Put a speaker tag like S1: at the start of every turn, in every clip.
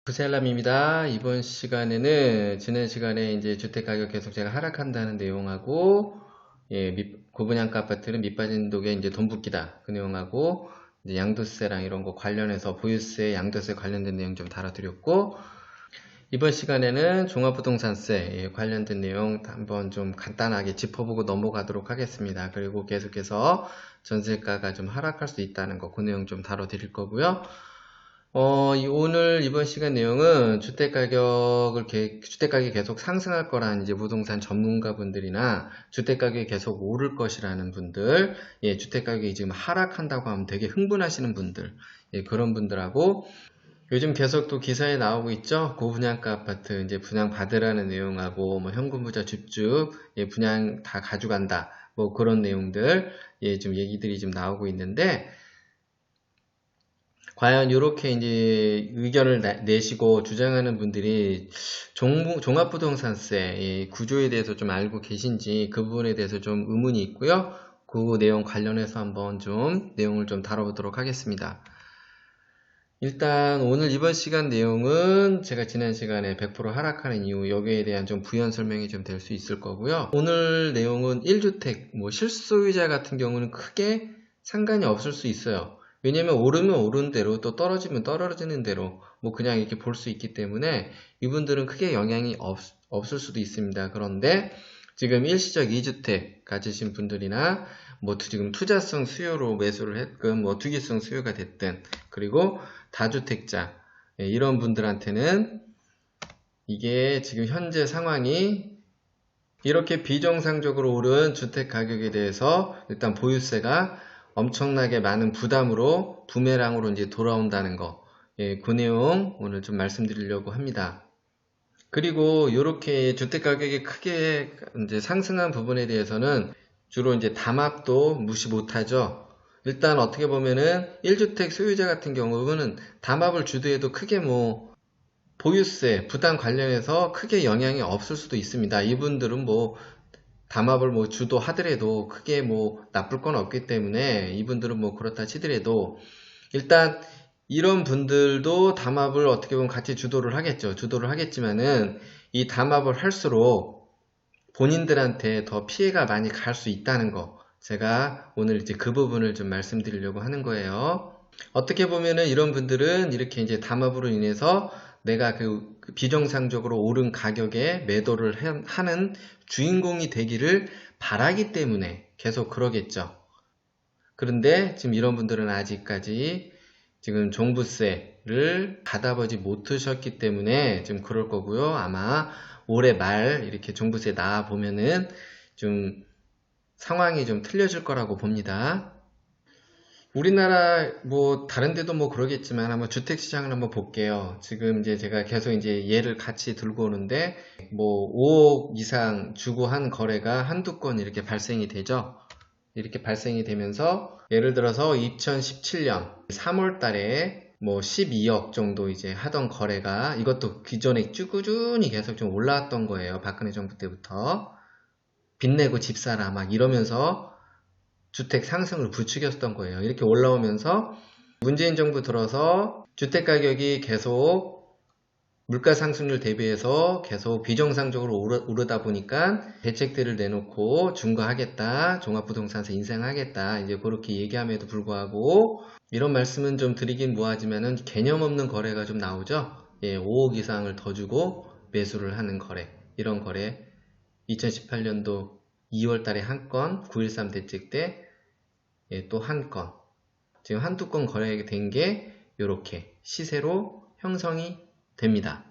S1: 부셀람입니다. 이번 시간에는 지난 시간에 이제 주택가격 계속 제가 하락한다는 내용하고 고분양가 아파트는 밑빠진 독에 이제 돈 붓기다 그 내용하고 이제 양도세랑 이런 거 관련해서 보유세, 양도세 관련된 내용 좀 다뤄드렸고, 이번 시간에는 종합부동산세 관련된 내용 한번 좀 간단하게 짚어보고 넘어가도록 하겠습니다. 그리고 계속해서 전세가가 좀 하락할 수 있다는 거, 그 내용 좀 다뤄드릴 거고요. 오늘 이번 시간 내용은 주택가격이 계속 상승할 거라는 이제 부동산 전문가분들이나 주택가격이 계속 오를 것이라는 분들, 주택가격이 지금 하락한다고 하면 되게 흥분하시는 분들, 그런 분들하고 요즘 계속 또 기사에 나오고 있죠. 고분양가 아파트 이제 분양 받으라는 내용하고 뭐 현금 부자 줍줍, 분양 다 가져간다. 뭐 그런 내용들, 좀 얘기들이 좀 나오고 있는데, 과연 이렇게 이제 의견을 내시고 주장하는 분들이 종합부동산세 구조에 대해서 좀 알고 계신지 그 부분에 대해서 좀 의문이 있고요. 그 내용 관련해서 한번 좀 내용을 좀 다뤄보도록 하겠습니다. 일단 오늘 이번 시간 내용은 제가 지난 시간에 100% 하락하는 이유, 여기에 대한 좀 부연 설명이 좀 될 수 있을 거고요. 오늘 내용은 1주택 실소유자 같은 경우는 크게 상관이 없을 수 있어요. 왜냐면 오르면 오른 대로 또 떨어지면 떨어지는 대로 뭐 그냥 이렇게 볼 수 있기 때문에 이분들은 크게 영향이 없을 수도 있습니다. 그런데 지금 일시적 2주택 가지신 분들이나 뭐 지금 투자성 수요로 매수를 했건 뭐 투기성 수요가 됐든, 그리고 다주택자 이런 분들한테는 이게 지금 현재 상황이 이렇게 비정상적으로 오른 주택 가격에 대해서 일단 보유세가 엄청나게 많은 부담으로 부메랑으로 이제 돌아온다는 거, 그 내용 오늘 좀 말씀드리려고 합니다. 그리고 이렇게 주택 가격이 크게 이제 상승한 부분에 대해서는 주로 이제 담합도 무시 못하죠. 일단 어떻게 보면은 1주택 소유자 같은 경우는 담합을 주도해도 크게 뭐 보유세 부담 관련해서 크게 영향이 없을 수도 있습니다. 이분들은 뭐 담합을 뭐 주도하더라도 크게 뭐 나쁠 건 없기 때문에 이분들은 뭐 그렇다 치더라도 일단 이런 분들도 담합을 어떻게 보면 같이 주도를 하겠죠. 주도를 하겠지만은 이 담합을 할수록 본인들한테 더 피해가 많이 갈 수 있다는 거, 제가 오늘 이제 그 부분을 좀 말씀드리려고 하는 거예요. 어떻게 보면은 이런 분들은 이렇게 이제 담합으로 인해서 내가 그 비정상적으로 오른 가격에 매도를 하는 주인공이 되기를 바라기 때문에 계속 그러겠죠. 그런데 지금 이런 분들은 아직까지 지금 종부세를 받아보지 못하셨기 때문에 지금 그럴 거고요. 아마 올해 말 이렇게 종부세 나와 보면은 좀 상황이 좀 틀려질 거라고 봅니다. 우리나라 뭐 다른 데도 뭐 그러겠지만 한번 주택 시장을 한번 볼게요. 지금 이제 제가 계속 이제 예를 같이 들고 오는데 뭐 5억 이상 주고 한 거래가 한두 건 이렇게 발생이 되죠. 이렇게 발생이 되면서 예를 들어서 2017년 3월 달에 뭐 12억 정도 이제 하던 거래가, 이것도 기존에 쭉 꾸준히 계속 좀 올라왔던 거예요. 박근혜 정부 때부터. 빚내고 집 사라 막 이러면서 주택 상승을 부추겼던 거예요. 이렇게 올라오면서 문재인 정부 들어서 주택 가격이 계속 물가 상승률 대비해서 계속 비정상적으로 오르다 보니까 대책들을 내놓고 중과하겠다, 종합부동산세 인상하겠다, 이제 그렇게 얘기함에도 불구하고 이런 말씀은 좀 드리긴 뭐하지만은 개념 없는 거래가 좀 나오죠. 5억 이상을 더 주고 매수를 하는 거래, 이런 거래 2018년도 2월 달에 한 건, 9.13 대책 때 또 한 건, 지금 한두 건 거래된 게 이렇게 시세로 형성이 됩니다.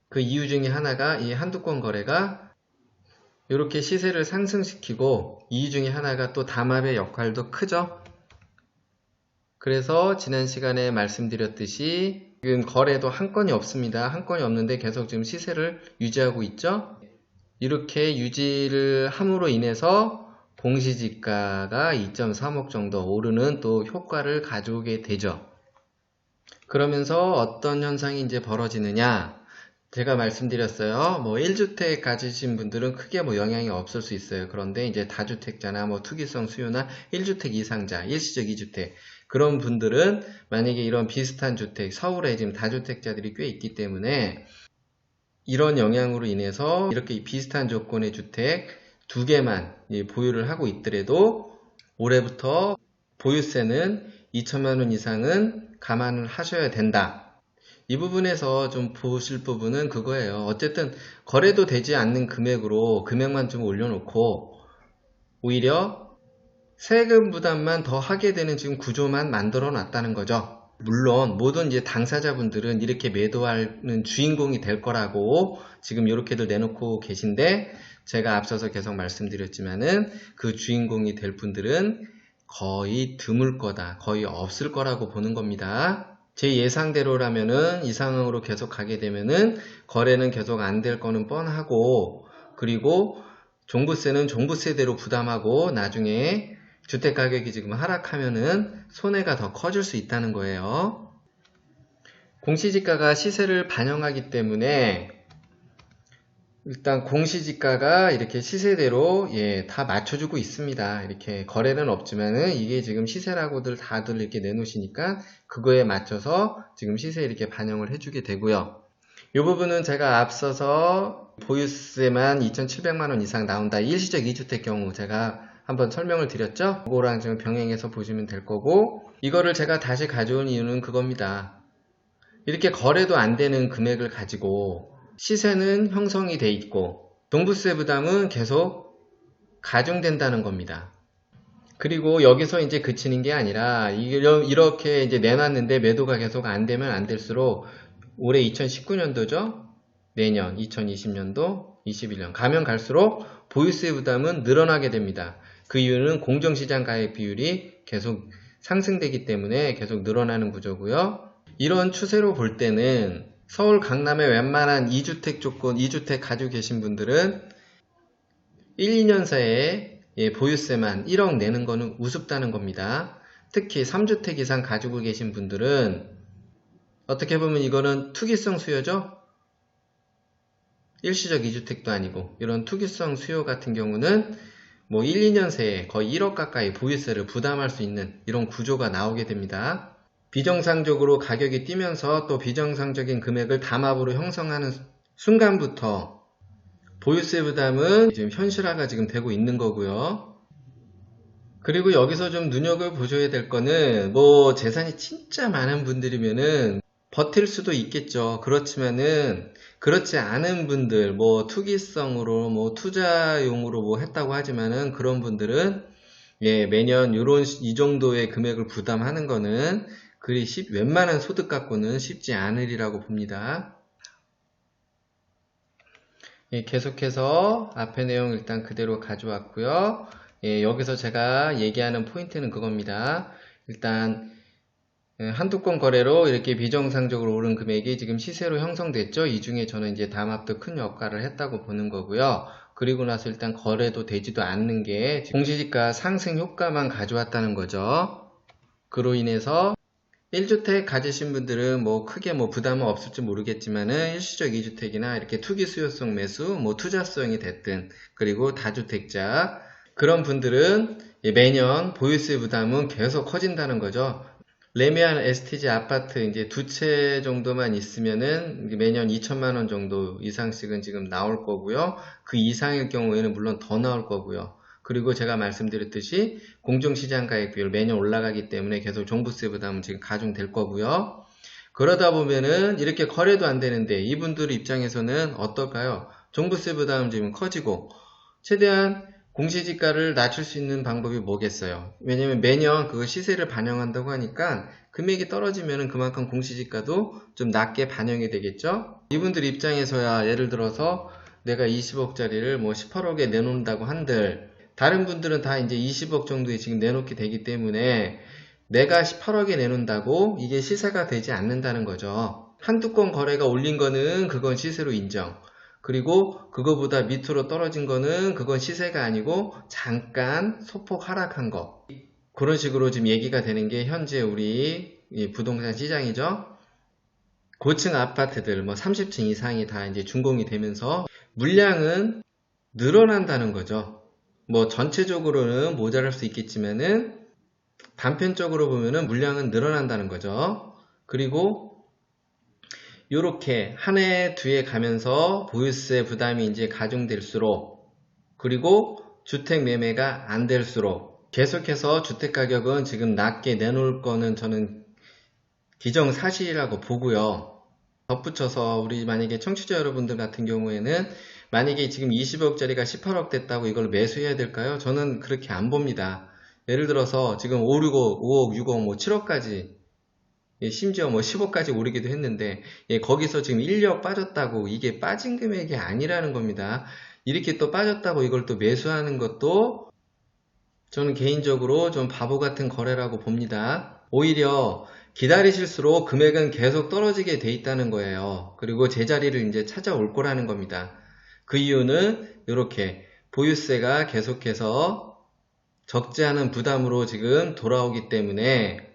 S1: 그 이유 중에 하나가 이 한두 건 거래가 이렇게 시세를 상승시키고, 이유 중에 하나가 또 담합의 역할도 크죠. 그래서 지난 시간에 말씀드렸듯이 지금 거래도 한 건이 없습니다. 한 건이 없는데 계속 지금 시세를 유지하고 있죠. 이렇게 유지를 함으로 인해서 공시지가가 2.3억 정도 오르는 또 효과를 가져오게 되죠. 그러면서 어떤 현상이 이제 벌어지느냐, 제가 말씀드렸어요. 뭐 1주택 가지신 분들은 크게 뭐 영향이 없을 수 있어요. 그런데 이제 다주택자나 뭐 투기성 수요나 1주택 이상자, 일시적 2주택 그런 분들은 만약에 이런 비슷한 주택, 서울에 지금 다주택자들이 꽤 있기 때문에 이런 영향으로 인해서 이렇게 비슷한 조건의 주택 2개만 보유를 하고 있더라도 올해부터 보유세는 2천만 원 이상은 감안을 하셔야 된다. 이 부분에서 좀 보실 부분은 그거예요. 어쨌든 거래도 되지 않는 금액으로 금액만 좀 올려놓고 오히려 세금 부담만 더 하게 되는 지금 구조만 만들어 놨다는 거죠. 물론 모든 이제 당사자분들은 이렇게 매도하는 주인공이 될 거라고 지금 이렇게들 내놓고 계신데, 제가 앞서서 계속 말씀드렸지만은 그 주인공이 될 분들은 거의 드물 거다, 거의 없을 거라고 보는 겁니다. 제 예상대로라면은 이 상황으로 계속 가게 되면은 거래는 계속 안 될 거는 뻔하고, 그리고 종부세는 종부세대로 부담하고 나중에 주택가격이 지금 하락하면은 손해가 더 커질 수 있다는 거예요. 공시지가가 시세를 반영하기 때문에 일단 공시지가가 이렇게 시세대로 다 맞춰주고 있습니다. 이렇게 거래는 없지만은 이게 지금 시세라고들 다들 이렇게 내놓으시니까 그거에 맞춰서 지금 시세 이렇게 반영을 해주게 되고요. 이 부분은 제가 앞서서 보유세만 2,700만원 이상 나온다, 일시적 2주택 경우 제가 한번 설명을 드렸죠. 그거랑 지금 병행해서 보시면 될 거고, 이거를 제가 다시 가져온 이유는 그겁니다. 이렇게 거래도 안 되는 금액을 가지고 시세는 형성이 돼 있고 종부세 부담은 계속 가중된다는 겁니다. 그리고 여기서 이제 그치는 게 아니라 이렇게 이제 내놨는데 매도가 계속 안 되면 안 될수록 올해 2019년도죠. 내년 2020년도, 21년 가면 갈수록 보유세 부담은 늘어나게 됩니다. 그 이유는 공정시장 가액 비율이 계속 상승되기 때문에 계속 늘어나는 구조고요. 이런 추세로 볼 때는 서울 강남의 웬만한 2주택 조건, 2주택 가지고 계신 분들은 1, 2년 사이에 보유세만 1억 내는 거는 우습다는 겁니다. 특히 3주택 이상 가지고 계신 분들은 어떻게 보면 이거는 투기성 수요죠. 일시적 2주택도 아니고 이런 투기성 수요 같은 경우는 뭐 1, 2년 새에 거의 1억 가까이 보유세를 부담할 수 있는 이런 구조가 나오게 됩니다. 비정상적으로 가격이 뛰면서 또 비정상적인 금액을 담합으로 형성하는 순간부터 보유세 부담은 지금 현실화가 지금 되고 있는 거고요. 그리고 여기서 좀 눈여겨보셔야 될 거는, 뭐 재산이 진짜 많은 분들이면은 버틸 수도 있겠죠. 그렇지만은 그렇지 않은 분들, 뭐 투기성으로 뭐 투자용으로 뭐 했다고 하지만은 그런 분들은 매년 이 정도의 금액을 부담하는 거는 그리 웬만한 소득 갖고는 쉽지 않으리라고 봅니다. 계속해서 앞에 내용 일단 그대로 가져왔고요. 여기서 제가 얘기하는 포인트는 그겁니다. 일단 한두 건 거래로 이렇게 비정상적으로 오른 금액이 지금 시세로 형성됐죠. 이 중에 저는 이제 담합도 큰 역할을 했다고 보는 거고요. 그리고 나서 일단 거래도 되지도 않는 게 공시지가 상승 효과만 가져왔다는 거죠. 그로 인해서 1주택 가지신 분들은 뭐 크게 뭐 부담은 없을지 모르겠지만은 일시적 2주택이나 이렇게 투기 수요성 매수, 뭐 투자성이 됐든, 그리고 다주택자 그런 분들은 매년 보유세 부담은 계속 커진다는 거죠. 레미안 STG 아파트 이제 2채 정도만 있으면은 매년 2천만 원 정도 이상씩은 지금 나올 거고요. 그 이상일 경우에는 물론 더 나올 거고요. 그리고 제가 말씀드렸듯이 공정시장 가액 비율 매년 올라가기 때문에 계속 종부세 부담은 지금 가중될 거고요. 그러다 보면은 이렇게 거래도 안 되는데 이분들 입장에서는 어떨까요? 종부세 부담은 지금 커지고 최대한 공시지가를 낮출 수 있는 방법이 뭐겠어요? 왜냐면 매년 그거 시세를 반영한다고 하니까 금액이 떨어지면 그만큼 공시지가도 좀 낮게 반영이 되겠죠? 이분들 입장에서야 예를 들어서 내가 20억짜리를 뭐 18억에 내놓는다고 한들 다른 분들은 다 이제 20억 정도에 지금 내놓게 되기 때문에 내가 18억에 내놓는다고 이게 시세가 되지 않는다는 거죠. 한두 건 거래가 올린 거는 그건 시세로 인정. 그리고 그거보다 밑으로 떨어진 거는 그건 시세가 아니고 잠깐 소폭 하락한 거. 그런 식으로 지금 얘기가 되는 게 현재 우리 부동산 시장이죠. 고층 아파트들 뭐 30층 이상이 다 이제 준공이 되면서 물량은 늘어난다는 거죠. 뭐 전체적으로는 모자랄 수 있겠지만은 단편적으로 보면은 물량은 늘어난다는 거죠. 그리고 이렇게 한 해, 두 해 가면서 보유세 부담이 이제 가중될수록, 그리고 주택 매매가 안 될수록 계속해서 주택 가격은 지금 낮게 내놓을 거는 저는 기정사실이라고 보고요. 덧붙여서 우리 만약에 청취자 여러분들 같은 경우에는 만약에 지금 20억짜리가 18억 됐다고 이걸 매수해야 될까요? 저는 그렇게 안 봅니다. 예를 들어서 지금 5, 6억, 5억, 6억, 뭐 7억까지, 심지어 뭐 10억까지 오르기도 했는데, 거기서 지금 1억 빠졌다고 이게 빠진 금액이 아니라는 겁니다. 이렇게 또 빠졌다고 이걸 또 매수하는 것도 저는 개인적으로 좀 바보 같은 거래라고 봅니다. 오히려 기다리실수록 금액은 계속 떨어지게 돼 있다는 거예요. 그리고 제자리를 이제 찾아올 거라는 겁니다. 그 이유는 이렇게 보유세가 계속해서 적지 않은 부담으로 지금 돌아오기 때문에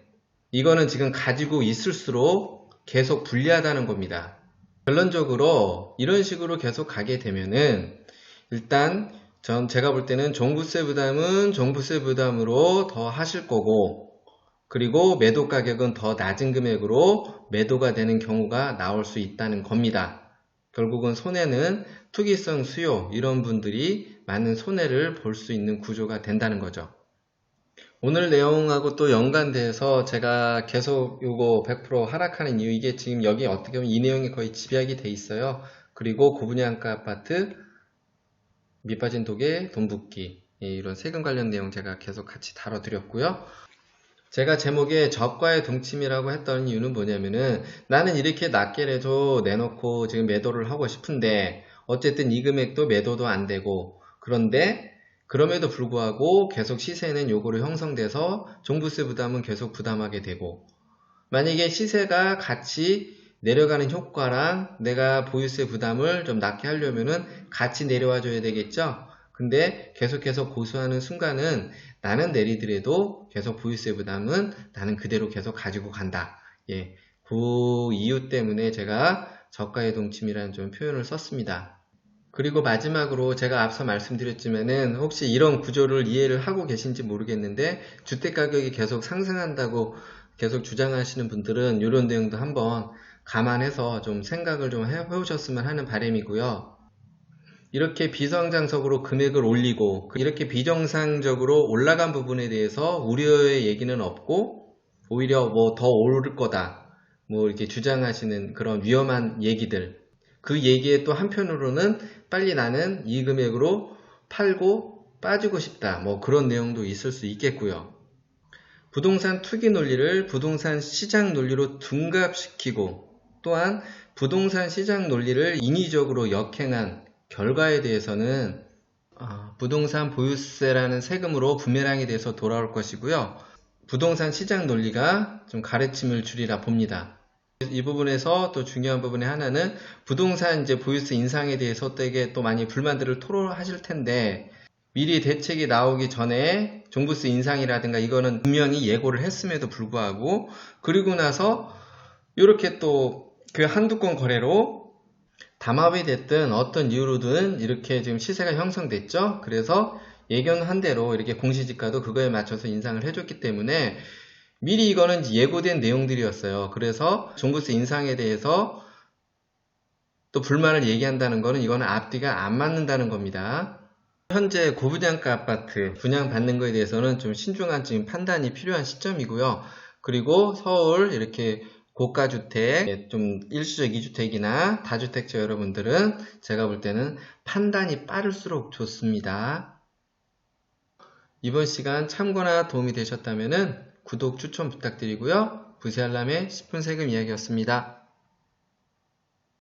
S1: 이거는 지금 가지고 있을수록 계속 불리하다는 겁니다. 결론적으로 이런 식으로 계속 가게 되면은 일단 제가 볼 때는 종부세 부담은 종부세 부담으로 더 하실 거고, 그리고 매도 가격은 더 낮은 금액으로 매도가 되는 경우가 나올 수 있다는 겁니다. 결국은 손해는 투기성 수요, 이런 분들이 많은 손해를 볼 수 있는 구조가 된다는 거죠. 오늘 내용하고 또 연관돼서 제가 계속 이거 100% 하락하는 이유, 이게 지금 여기 어떻게 보면 이 내용이 거의 집약이 돼 있어요. 그리고 고분양가 아파트, 밑빠진 독에 돈 붓기, 이런 세금 관련 내용 제가 계속 같이 다뤄드렸고요. 제가 제목에 저가의 동침이라고 했던 이유는 뭐냐면은 나는 이렇게 낮게라도 내놓고 지금 매도를 하고 싶은데 어쨌든 이 금액도 매도도 안 되고, 그런데 그럼에도 불구하고 계속 시세는 요거로 형성돼서 종부세 부담은 계속 부담하게 되고, 만약에 시세가 같이 내려가는 효과랑 내가 보유세 부담을 좀 낮게 하려면은 같이 내려와 줘야 되겠죠. 근데 계속해서 고수하는 순간은 나는 내리더라도 계속 보유세 부담은 나는 그대로 계속 가지고 간다. 그 이유 때문에 제가 저가의 동침이라는 좀 표현을 썼습니다. 그리고 마지막으로 제가 앞서 말씀드렸지만은 혹시 이런 구조를 이해를 하고 계신지 모르겠는데, 주택가격이 계속 상승한다고 계속 주장하시는 분들은 이런 내용도 한번 감안해서 좀 생각을 좀 해보셨으면 하는 바람이고요. 이렇게 비정상적으로 금액을 올리고 이렇게 비정상적으로 올라간 부분에 대해서 우려의 얘기는 없고, 오히려 뭐 더 오를 거다, 뭐 이렇게 주장하시는 그런 위험한 얘기들, 그 얘기에 또 한편으로는 빨리 나는 이 금액으로 팔고 빠지고 싶다, 뭐 그런 내용도 있을 수 있겠고요. 부동산 투기 논리를 부동산 시장 논리로 둔갑시키고, 또한 부동산 시장 논리를 인위적으로 역행한 결과에 대해서는 부동산 보유세라는 세금으로 부메랑이 돼서 돌아올 것이고요. 부동산 시장 논리가 좀 가르침을 주리라 봅니다. 이 부분에서 또 중요한 부분의 하나는 부동산 이제 보유세 인상에 대해서 되게 또 많이 불만들을 토로하실 텐데, 미리 대책이 나오기 전에 종부세 인상이라든가 이거는 분명히 예고를 했음에도 불구하고, 그리고 나서 이렇게 또 그 한두 건 거래로 담합이 됐든 어떤 이유로든 이렇게 지금 시세가 형성됐죠. 그래서 예견한 대로 이렇게 공시지가도 그거에 맞춰서 인상을 해줬기 때문에 미리 이거는 예고된 내용들이었어요. 그래서 종부세 인상에 대해서 또 불만을 얘기한다는 거는 이거는 앞뒤가 안 맞는다는 겁니다. 현재 고분양가 아파트 분양받는 거에 대해서는 좀 신중한 지금 판단이 필요한 시점이고요. 그리고 서울 이렇게 고가주택, 좀 일시적 2주택이나 다주택자 여러분들은 제가 볼 때는 판단이 빠를수록 좋습니다. 이번 시간 참고나 도움이 되셨다면 구독 추천 부탁드리고요. 부세 알람의 10분 세금 이야기였습니다.